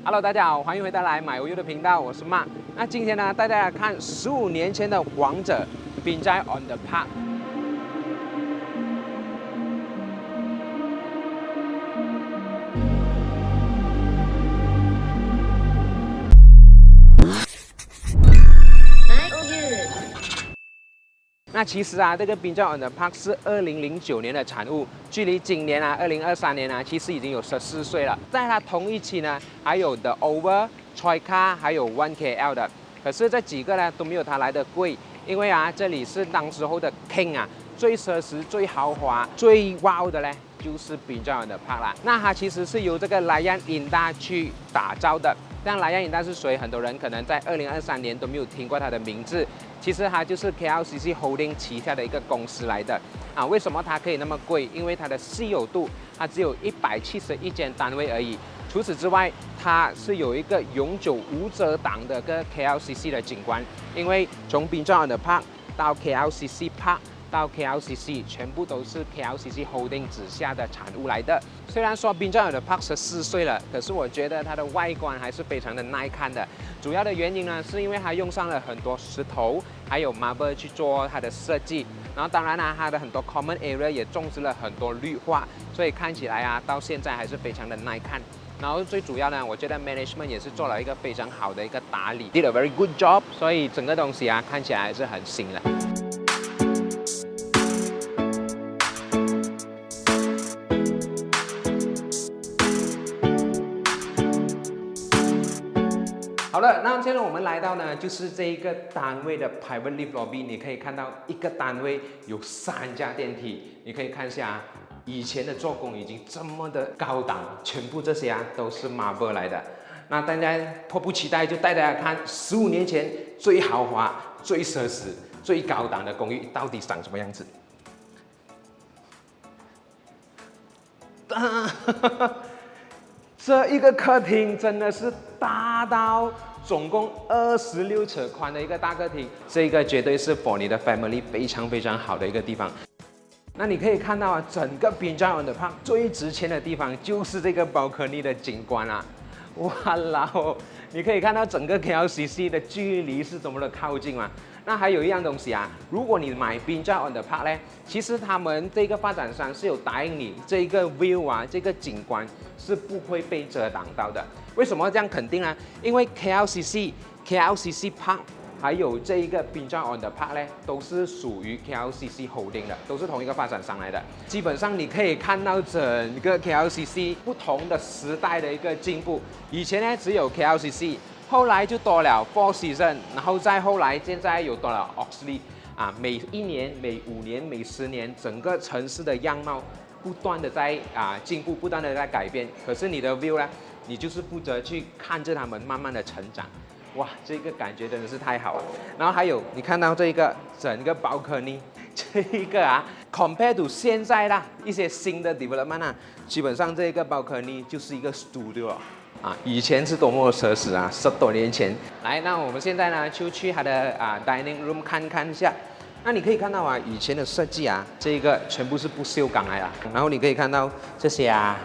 Hello， 大家好，欢迎回到来买屋优的频道，我是 Mark。那今天呢，带大家看15年前的王者Binjai on the Park。那其实啊，这个Binjai on the Park 是2009年的产物，距离今年啊2023年啊，其实已经有14岁了。在它同一期呢，还有 The Over、Troika 还有 1KL 的，可是这几个呢都没有它来的贵，因为啊这里是当时候的 King 啊，最奢侈、最豪华、最 wow 的呢，就是Binjai on the Park 啦。那它其实是由这个Layan Indah去打造的。像Layan Indah是谁？很多人可能在2023年都没有听过它的名字。其实它就是 KLCC Holding 旗下的一个公司来的啊。为什么它可以那么贵？因为它的稀有度，它只有171间单位而已。除此之外，它是有一个永久无遮挡的个 KLCC 的景观。因为从Binjai on the Park 到 KLCC Park 到 KLCC 全部都是 KLCC Holding 之下的产物来的。虽然说Binjai on the Park 14岁了，可是我觉得它的外观还是非常的耐看的。主要的原因呢，是因为它用上了很多石头，还有 marble 去做它的设计。然后当然啦，它的很多 common area 也种植了很多绿化，所以看起来啊，到现在还是非常的耐看。然后最主要呢，我觉得 management 也是做了一个非常好的一个打理 ，did a very good job， 所以整个东西啊，看起来还是很新的。好了，那现在我们来到呢，就是这一个单位的 private lift lobby， 你可以看到一个单位有3架电梯，你可以看一下，以前的做工已经这么的高档，全部这些啊都是 marble 来的。那大家迫不及待就带大家看15年前最豪华、最奢侈、最高档的公寓到底长什么样子。这一个客厅真的是大到总共26尺宽的一个大客厅，这个绝对是 for 你的 family 非常非常好的一个地方。那你可以看到啊，整个Binjai on the Park 最值钱的地方就是这个 balcony 的景观啊！哇啦哦，你可以看到整个 KLCC 的距离是多么的靠近嘛。那还有一样东西啊，如果你买Binjai on the Park 呢，其实他们这个发展商是有答应你，这个 view 啊，这个景观是不会被遮挡到的。为什么这样肯定呢？因为 KLCC Park 还有这一个Binjai on the Park 呢，都是属于 KLCC Holding 的，都是同一个发展商来的。基本上你可以看到整个 KLCC 不同的时代的一个进步。以前呢只有 KLCC。后来就多了 Four Seasons， 然后再后来现在有多了 Oxley 啊，每1年、每5年、每10年，整个城市的样貌不断的在进步，不断的在改变。可是你的 view 呢，你就是负责去看着他们慢慢的成长。哇，这个感觉真的是太好了。然后还有你看到这一个整个balcony，这一个啊 ，compare to 现在啦一些新的 development 啊，基本上这一个balcony就是一个 studio。啊，以前是多么奢侈啊！10多年前，来，那我们现在呢就去它的dining room 看看一下。那你可以看到啊，以前的设计啊，这个全部是不锈钢来的。然后你可以看到这些啊，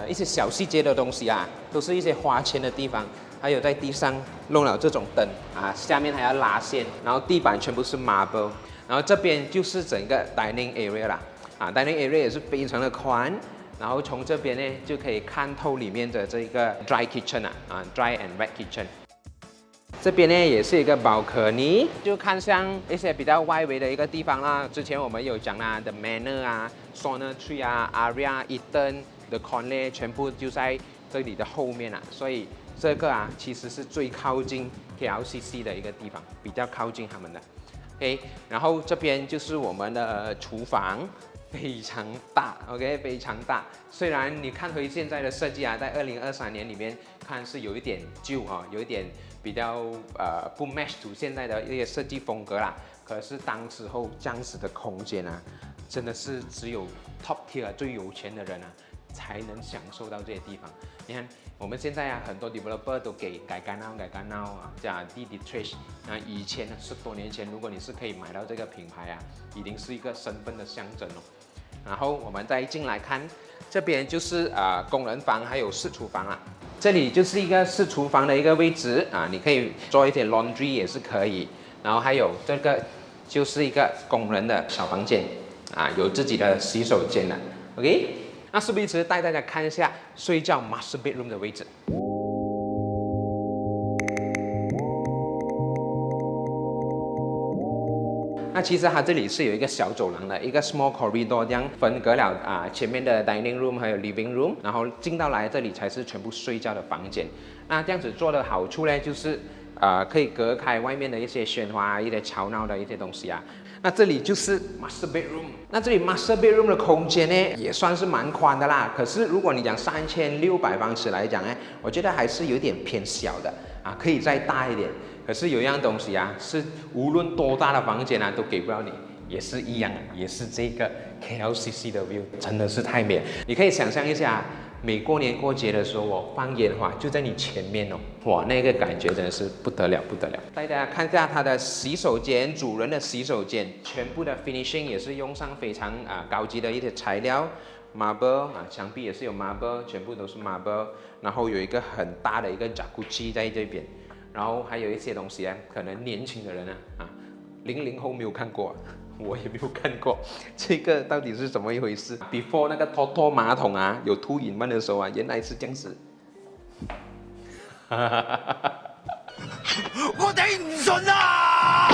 一些小细节的东西啊，都是一些花钱的地方。还有在地上弄了这种灯啊，下面还要拉线，然后地板全部是 marble。然后这边就是整个 dining area 啦，dining area 也是非常的宽。然后从这边呢就可以看透里面的这个 dry kitchen dry and wet kitchen。这边呢也是一个balcony，就看向一些比较外围的一个地方啦。之前我们有讲啦 ，The Manor 啊 ，Sonner Tree 啊 ，Aria、Eaton、The Conley 全部就在这里的后面啊。所以这个啊其实是最靠近 KLCC 的一个地方，比较靠近他们的。OK， 然后这边就是我们的厨房。非常大 ，OK， 非常大。虽然你看回现在的设计啊，在2023年里面看是有一点旧啊，有一点比较不 match to 现在的一些设计风格啦。可是当时候这样子的空间啊，真的是只有 top tier 最有钱的人啊才能享受到这些地方。你看我们现在啊，很多 developer 都给改干闹啊，加地 trash。那以前10多年前，如果你是可以买到这个品牌啊，已经是一个身份的象征哦。然后我们再进来看，这边就是工人房还有私厨房啊。这里就是一个是厨房的一个位置啊，你可以做一点 laundry 也是可以。然后还有这个就是一个工人的小房间啊，有自己的洗手间的。OK， 那事不宜迟，带大家看一下睡觉 master bedroom 的位置。那其实它这里是有一个小走廊的，一个 small corridor， 这样分隔了前面的 dining room 还有 living room， 然后进到来这里才是全部睡觉的房间。那这样子做的好处呢，就是可以隔开外面的一些喧哗、一些吵闹的一些东西啊。那这里就是 master bedroom， 那这里 master bedroom 的空间呢也算是蛮宽的啦。可是如果你讲3600方尺来讲呢，我觉得还是有点偏小的啊，可以再大一点。可是有一样东西啊，是无论多大的房间啊，都给不了你，也是一样，也是这个 KLCC 的 view， 真的是太美了。你可以想象一下，每过年过节的时候，我放烟花就在你前面哦，哇，那个感觉真的是不得了，不得了。带大家看一下它的洗手间，主人的洗手间，全部的 finishing 也是用上非常高级的一些材料。marble 啊，墙壁也是有 marble， 全部都是 marble， 然后有一个很大的一个 jacuzzi 在这边。然后还有一些东西啊，可能年轻的人00后没有看过，我也没有看过，这个到底是怎么一回事 ？Before 那个拖马桶啊，有2 in 1的时候啊，原来是这样子。我頂唔順啊！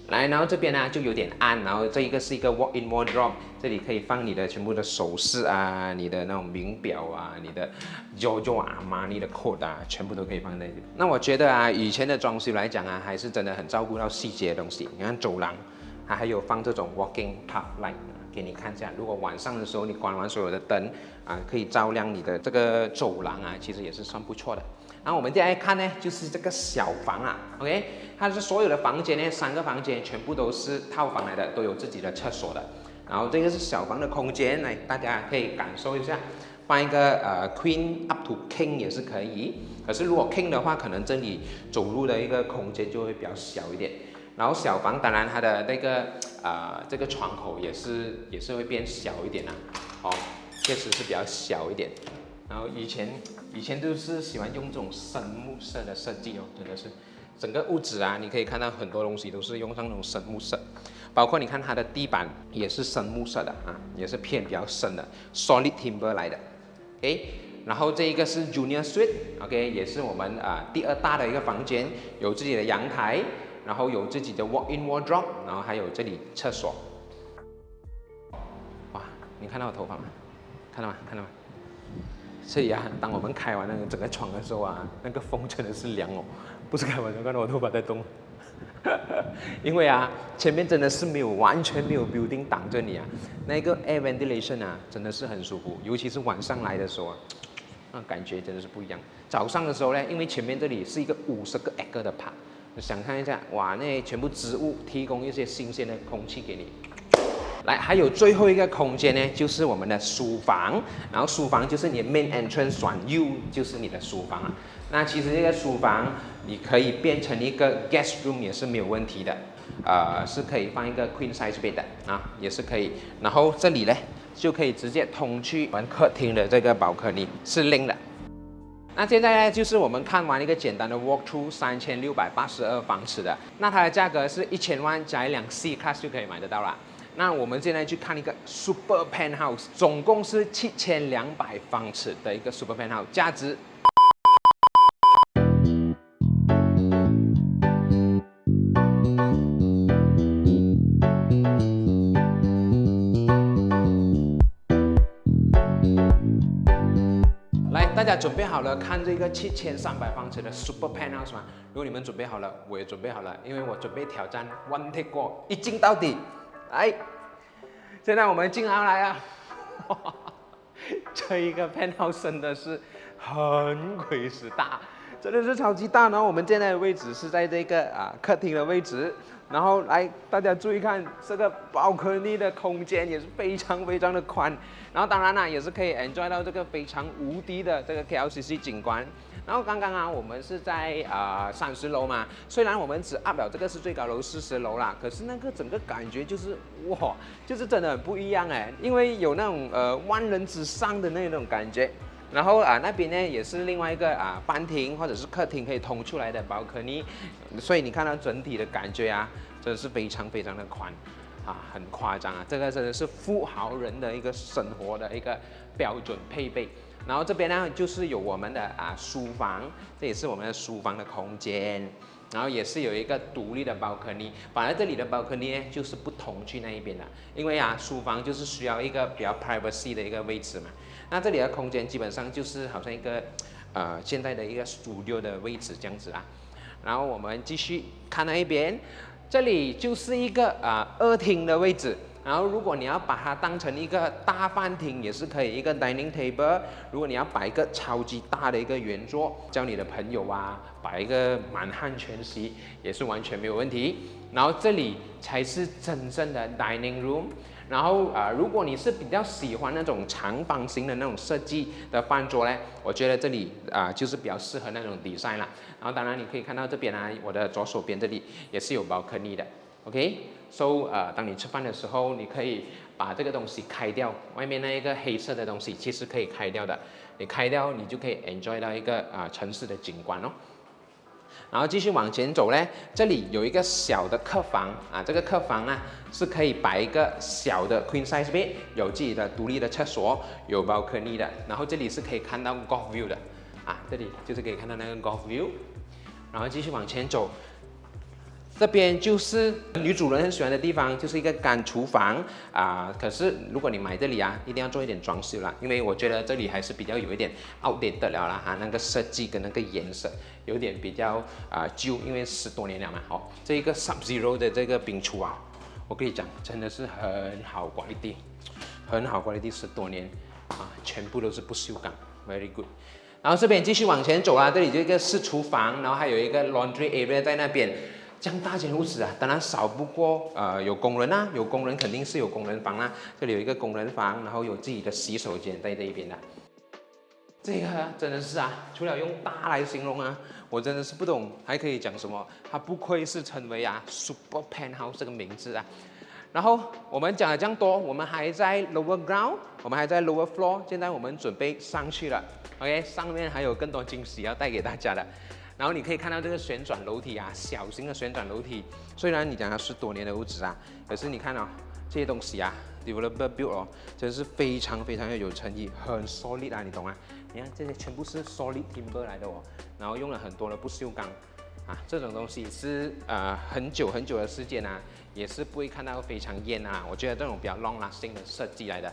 来，然后这边呢就有点暗，然后这一个是一个 walk-in wardrobe， 这里可以放你的全部的首饰啊，你的那种名表啊，你的 Giorgio Armani 的 coat 啊，全部都可以放在这里。那我觉得啊，以前的装修来讲啊，还是真的很照顾到细节的东西。你看走廊，它还有放这种 walking path light， 给你看一下。如果晚上的时候你关完所有的灯啊，可以照亮你的这个走廊啊，其实也是算不错的。然后我们再来看呢，就是这个小房啊 ，OK， 它是所有的房间呢，3个房间全部都是套房来的，都有自己的厕所的。然后这个是小房的空间，来大家可以感受一下，放一个queen up to king 也是可以。可是如果 king 的话，可能这里走路的一个空间就会比较小一点。然后小房当然它的那个这个窗口也是会变小一点啦，哦，确实是比较小一点。然后以前就是喜欢用这种深木色的设计哦，真的是整个屋子啊，你可以看到很多东西都是用上那种深木色，包括你看它的地板也是深木色的啊，也是偏比较深的 solid timber 来的 ，OK。然后这一个是 junior suite，OK， 也是我们第2大的一个房间，有自己的阳台，然后有自己的 walk-in wardrobe， 然后还有这里厕所。哇，你看到我头发吗？看到吗？看到吗？所以啊，当我们开完那个整个窗的时候啊，那个风真的是凉哦，不是开玩笑，看到我头发在动。因为啊，前面真的是完全没有 building 挡着你啊，那个 air ventilation 啊，真的是很舒服，尤其是晚上来的时候啊，那感觉真的是不一样。早上的时候呢，因为前面这里是一个50个 acre 的 park， 想看一下，哇，那全部植物提供一些新鲜的空气给你。来，还有最后一个空间呢，就是我们的书房。然后书房就是你的 main entrance 转右就是你的书房啊。那其实这个书房你可以变成一个 guest room 也是没有问题的，是可以放一个 queen size bed 的啊，也是可以。然后这里呢就可以直接通去我们客厅的这个balcony，是link的。那现在呢，就是我们看完一个简单的 walk through 3682方尺的，那它的价格是1000万加一辆 C class 就可以买得到了。那我们现在去看一个 super penthouse， 总共是7200方尺的一个 super penthouse， 价值。来，大家准备好了看这个7300方尺的 super penthouse 吗？如果你们准备好了，我也准备好了，因为我准备挑战 one take 过，一镜到底。来，现在我们进来啊！这一个 penthouse 真的是很鬼死大，真的是超级大。然后我们现在的位置是在这个客厅的位置，然后来大家注意看这个balcony的空间也是非常非常的宽，然后当然啦也是可以 enjoy 到这个非常无敌的这个 KLCC 景观。然后刚刚啊，我们是在30楼嘛，虽然我们只 up 了这个是最高楼40楼啦，可是那个整个感觉就是哇，就是真的很不一样哎，因为有那种万人之上的那种感觉。然后那边呢也是另外一个饭厅或者是客厅可以通出来的balcony，所以你看到整体的感觉真的是非常非常的宽很夸张这个真的是富豪人的一个生活的一个标准配备。然后这边呢就是有我们的书房，这也是我们的书房的空间。然后也是有一个独立的balcony，反而这里的balcony呢就是不同去那一边的，因为书房就是需要一个比较 privacy 的一个位置嘛。那这里的空间基本上就是好像一个现在的一个 studio 的位置这样子然后我们继续看那一边，这里就是一个2厅的位置。然后如果你要把它当成一个大饭厅也是可以，一个 dining table。如果你要摆一个超级大的一个圆桌，叫你的朋友摆一个满汉全席也是完全没有问题。然后这里才是真正的 dining room。然后如果你是比较喜欢那种长方形的那种设计的饭桌呢，我觉得这里就是比较适合那种 design 啦。然后当然你可以看到这边我的左手边这里也是有 balcony 的。OK，so 当你吃饭的时候，你可以把这个东西开掉，外面那一个黑色的东西其实可以开掉的。你开掉，你就可以 enjoy 到一个城市的景观哦。然后继续往前走呢，这里有一个小的客房这个客房是可以摆一个小的 queen size bed， 有自己的独立的厕所，有 balcony 的。然后这里是可以看到 golf view 的这里就是可以看到那个 golf view。然后继续往前走。这边就是女主人很喜欢的地方，就是一个干厨房可是如果你买这里一定要做一点装修啦，因为我觉得这里还是比较有一点 outdated 了啦那个设计跟那个颜色有点比较旧，因为10多年了嘛。这一个 Sub-Zero 的这个冰厨我跟你讲，真的是很好管理，很好管理，10多年全部都是不锈钢 ，very good。然后这边继续往前走这里就一个是厨房，然后还有一个 laundry area 在那边。这样大间屋子当然少不过有工人有工人肯定是有工人房这里有一个工人房，然后有自己的洗手间在这一边这个真的是除了用大来形容我真的是不懂还可以讲什么。它不愧是称为Super Penthouse 这个名字然后我们讲了这样多，我们还在 lower ground， 我们还在 lower floor， 现在我们准备上去了。OK， 上面还有更多惊喜要带给大家的。然后你可以看到这个旋转楼梯小型的旋转楼梯。虽然你讲它10多年的屋子可是你看这些东西developer build 真是非常非常有诚意，很 solid 你懂吗？你看这些全部是 solid timber 来的然后用了很多的不锈钢这种东西是很久很久的时间也是不会看到非常艳我觉得这种比较 long lasting 的设计来的。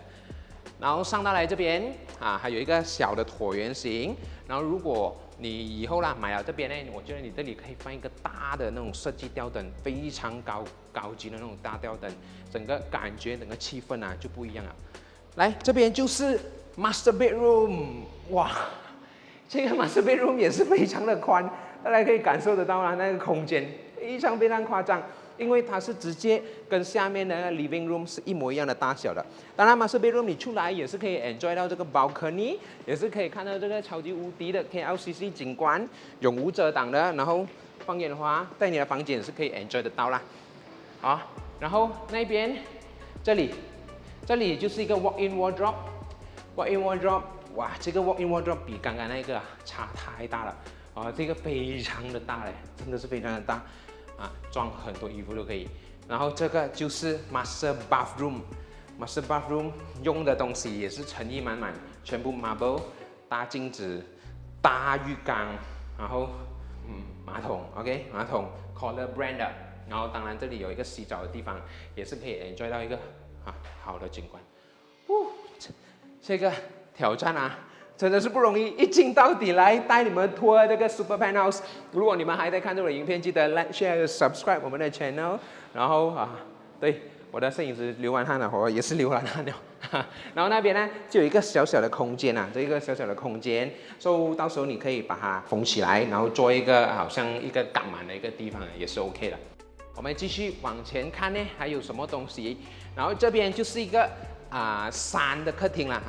然后上到来这边还有一个小的椭圆形。然后如果你以后买了这边呢，我觉得你这里可以放一个大的那种设计吊灯，非常高级的那种大吊灯，整个感觉整个气氛就不一样了。来这边就是 master bedroom， 哇，这个 master bedroom 也是非常的宽，大家可以感受得到那个空间非常非常夸张。因为它是直接跟下面的那个 living room 是一模一样的大小的。当然 master bedroom 你出来也是可以 enjoy 到这个 balcony， 也是可以看到这个超级无敌的 KLCC 景观，永无遮挡的。然后放眼的话，在你的房间也是可以 enjoy 得到啦。然后那边这里就是一个 walk-in wardrobe。walk-in wardrobe， 哇，这个 walk-in wardrobe 比刚刚那个差太大了这个非常的大真的是非常的大。装很多衣服都可以。然后这个就是 master bathroom，master bathroom 用的东西也是诚意满满，全部 marble， 大镜子，大浴缸，然后马桶 ，OK， 马桶 Color brand 的。然后当然这里有一个洗澡的地方，也是可以 enjoy 到一个好的景观。这个挑战真的是不容易，一镜到底来带你们拖这个 Super Penthouse。如果你们还在看这个影片，记得 like share、subscribe 我们的 channel。然后对，我的摄影师流完汗了，我也是流完汗了。然后那边呢就有一个小小的空间这一个小小的空间，所以到时候你可以把它封起来，然后做一个好像一个港满的一个地方也是 OK 的。我们继续往前看呢，还有什么东西？然后这边就是一个3的客厅了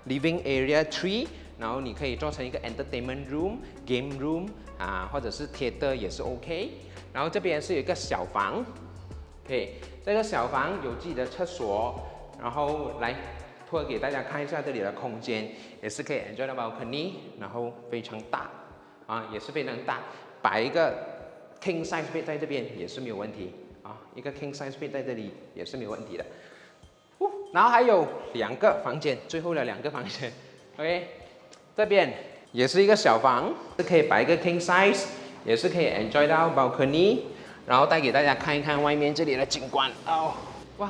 Living area 3， 然后你可以做成一个 entertainment room、game room 或者是 theater 也是 OK。然后这边是有一个小房，OK， 这个小房有自己的厕所，然后来托给大家看一下这里的空间，也是可以 enjoy 到 balcony， 然后非常大，啊，也是非常大，摆一个 king size bed 在这边也是没有问题，啊，一个 king size bed 在这里也是没有问题的。然后还有2个房间，最后的2个房间 ，OK， 这边也是一个小房，是可以摆一个 king size， 也是可以 enjoy 到 balcony， 然后带给大家看一看外面这里的景观哦，哇，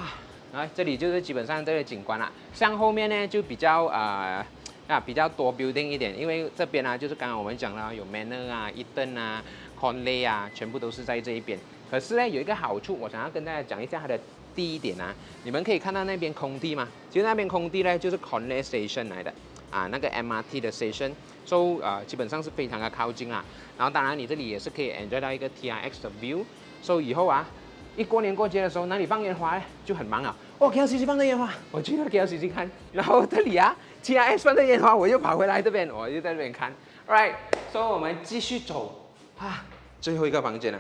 啊，这里就是基本上这个景观啦，像后面呢就比较比较多 building 一点，因为这边啊就是刚刚我们讲了有 Manor 啊、Eaton 啊、Conley 啊，全部都是在这一边。可是呢有一个好处，我想要跟大家讲一下它的。第一点啊，你们可以看到那边空地吗？其实那边空地呢，就是 Conley Station 来的啊，那个 MRT 的 station，so 基本上是非常的靠近啦。然后当然你这里也是可以 enjoy 到一个 TRX 的 view，so 以后啊，一过年过节的时候，那里放烟花就很忙啊。哦 ，KLCC 放的烟花，我去了 KLCC 看，然后这里啊 TRX 放的烟花，我又跑回来这边，我就在这边看。Alright，so 我们继续走啊，最后一个房间了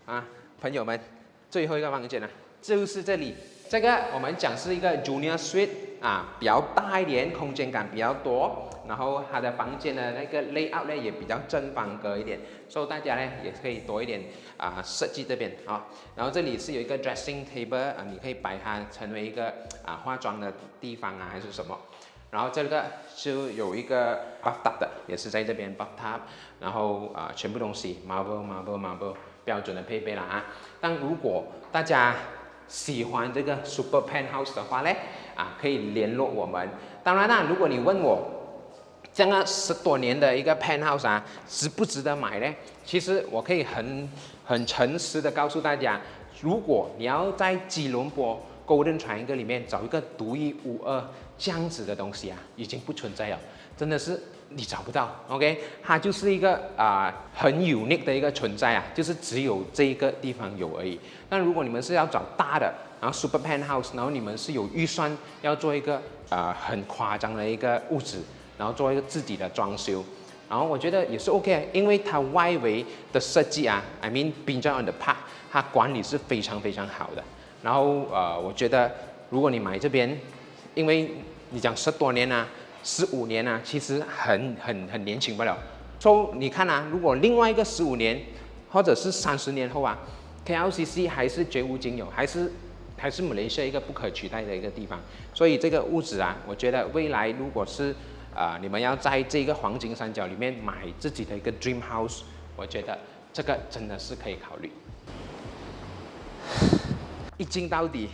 啊，朋友们，最后一个房间了。就是这里，这个我们讲是一个 Junior Suite 啊，比较大一点，空间感比较多，然后它的房间的那个 layout 呢也比较正方格一点，所以大家呢也可以多一点设计这边啊。然后这里是有一个 dressing table 啊，你可以摆它成为一个化妆的地方啊，还是什么。然后这个就有一个 bathtub 的，也是在这边 bathtub， 然后全部东西 marble 标准的配备啦啊。但如果大家喜欢这个 Super Penthouse 的话呢，可以联络我们。当然啦，如果你问我这样10多年的一个 Penthouse 啊，值不值得买呢？其实我可以很诚实的告诉大家，如果你要在吉隆坡 Golden Triangle 里面找一个独一无二这样子的东西啊，已经不存在了，真的是你找不到。OK， 它就是一个很 unique 的一个存在啊，就是只有这一个地方有而已。但如果你们是要找大的，然后 Super Penthouse， 然后你们是有预算要做一个很夸张的一个屋子，然后做一个自己的装修，然后我觉得也是 OK， 因为它外围的设计啊 ，I mean Binjai on the Park， 它管理是非常非常好的。然后我觉得如果你买这边，因为你讲10多年啊，15年啊，其实很年轻不了。所以你看啊，如果另外一个15年或者是30年后啊 ，KLCC 还是绝无仅有，还是马来西亚一个不可取代的一个地方。所以这个屋子啊，我觉得未来如果是你们要在这个黄金三角里面买自己的一个 dream house， 我觉得这个真的是可以考虑。一镜到底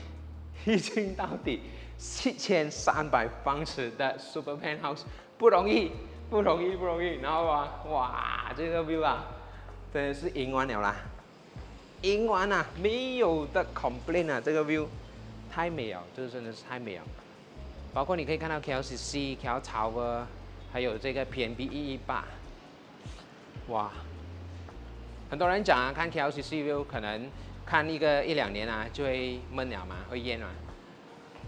，7300方尺的 Super Penthouse 不容易。然后哇，这个 view 啊，真的是赢完了啦，赢完了，没有的 complain 啊，这个 view 太美了，这个真的是太美了。包括你可以看到 KLCC、KL Tower， 还有这个 PNB 118，哇，很多人讲啊，看 KLCC view 可能看1、2年啊，就会闷了嘛，会厌嘛。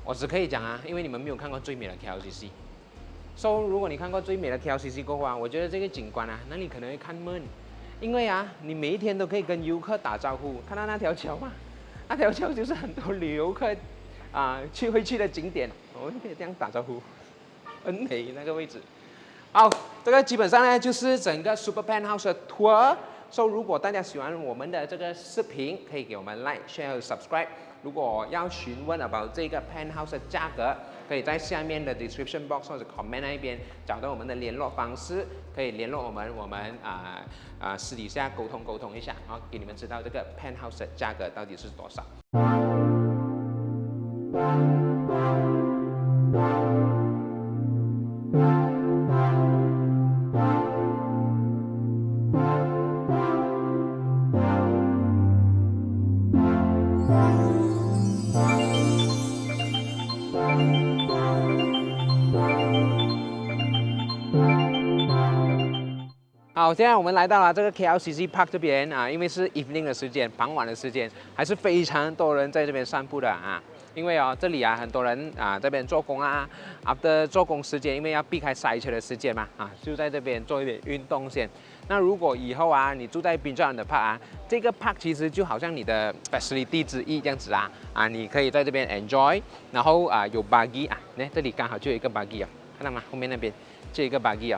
我只可以讲啊，因为你们没有看过最美的 KLCC。So 如果你看过最美的 KLCC 过后啊，我觉得这个景观啊，那你可能会看闷，因为啊，你每一天都可以跟游客打招呼，看到那条桥嘛，那条桥就是很多旅游客会去的景点，我们可以这样打招呼，很美那个位置。好，这个基本上呢就是整个 Super Penthouse 的 tour。So 如果大家喜欢我们的这个视频，可以给我们 like、share 和 subscribe。如果要询问 about 这个 penthouse 的价格，可以在下面的 description box 或者 comment 那一边找到我们的联络方式，可以联络我们，私底下沟通一下，然后给你们知道这个 penthouse 的价格到底是多少。好，现在我们来到了这个 KLCC Park 这边啊，因为是 evening 的时间，傍晚的时间，还是非常多人在这边散步的啊。因为这里很多人这边做工after 做工时间，因为要避开塞车的时间嘛就在这边做一点运动先。那如果以后你住在滨州的 park 这个 park 其实就好像你的 facility 之一这样子你可以在这边 enjoy， 然后有 buggy 那这里刚好就有一个 buggy 看到吗？后面那边就有一个 buggy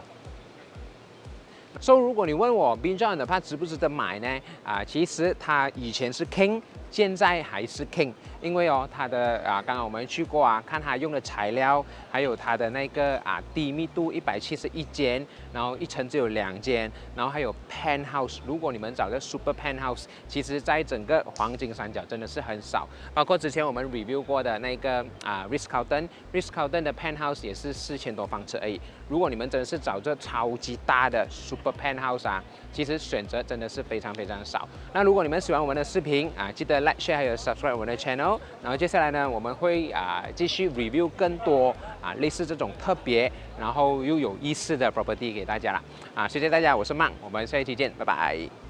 如果你问我滨州的 park 值不值得买呢？其实它以前是 king， 现在还是 king， 因为它的刚刚我们去过看它用的材料，还有它的那个低密度171间，然后一层只有2间，然后还有 penthouse。如果你们找个 super penthouse， 其实在整个黄金三角真的是很少。包括之前我们 review 过的那个Ritz-Carlton 的 penthouse 也是4000多方尺而已。如果你们真的是找这超级大的 super penthouse其实选择真的是非常非常少。那如果你们喜欢我们的视频记得 like share 还有 subscribe 我们的 channel。然后接下来呢，我们会继续 review 更多类似这种特别然后又有意思的 property 给大家了谢谢大家，我是Mark，我们下一期见，拜拜。